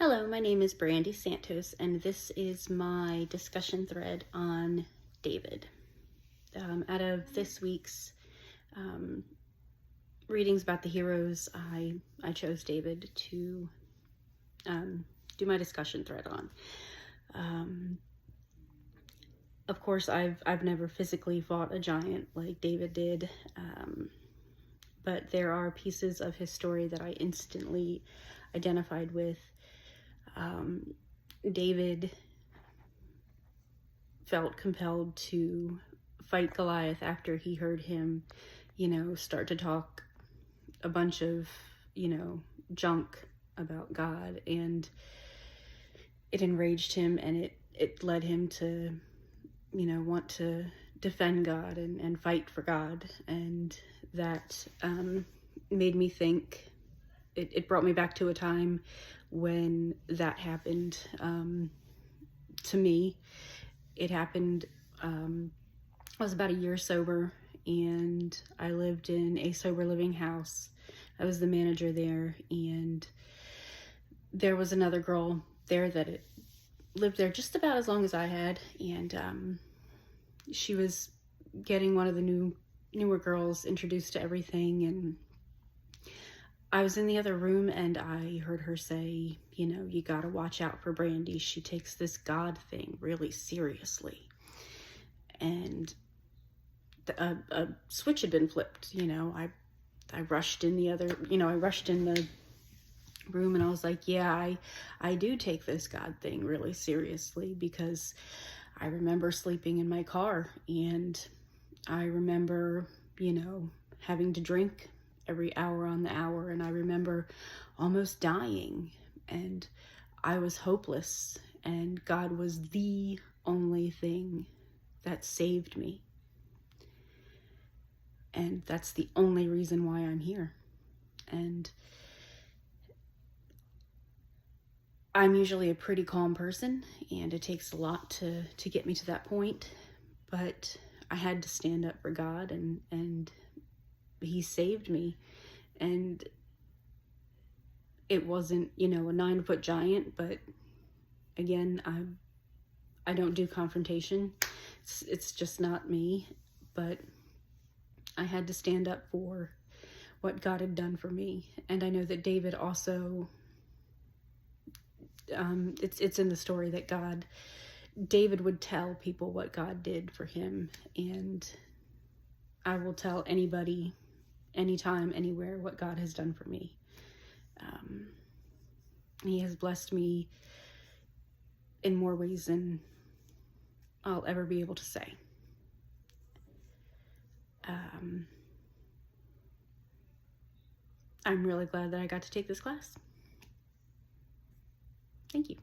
Hello, my name is Brandy Santos, and this is my discussion thread on David. Out of this week's readings about the heroes, I chose David to do my discussion thread on. Of course, I've never physically fought a giant like David did, but there are pieces of his story that I instantly identified with. David felt compelled to fight Goliath after he heard him, start to talk a bunch of, junk about God, and it enraged him, and it led him to, want to defend God and fight for God. And that made me think, it brought me back to a time when that happened to me. It happened, I was about a year sober, and I lived in a sober living house. I was the manager there, and there was another girl there that lived there just about as long as I had, and she was getting one of the newer girls introduced to everything, and I was in the other room and I heard her say, you gotta watch out for Brandy. She takes this God thing really seriously. And a switch had been flipped. I rushed in I rushed in the room, and I was like, yeah, I do take this God thing really seriously, because I remember sleeping in my car, and I remember, having to drink every hour on the hour, and I remember almost dying, and I was hopeless, and God was the only thing that saved me. And that's the only reason why I'm here. And I'm usually a pretty calm person, and it takes a lot to get me to that point, but I had to stand up for God, and he saved me. And it wasn't, a 9-foot giant, but again, I don't do confrontation. It's just not me, but I had to stand up for what God had done for me. And I know that David also, it's in the story that David would tell people what God did for him, and I will tell anybody, anytime, anywhere, what God has done for me. He has blessed me in more ways than I'll ever be able to say. I'm really glad that I got to take this class. Thank you.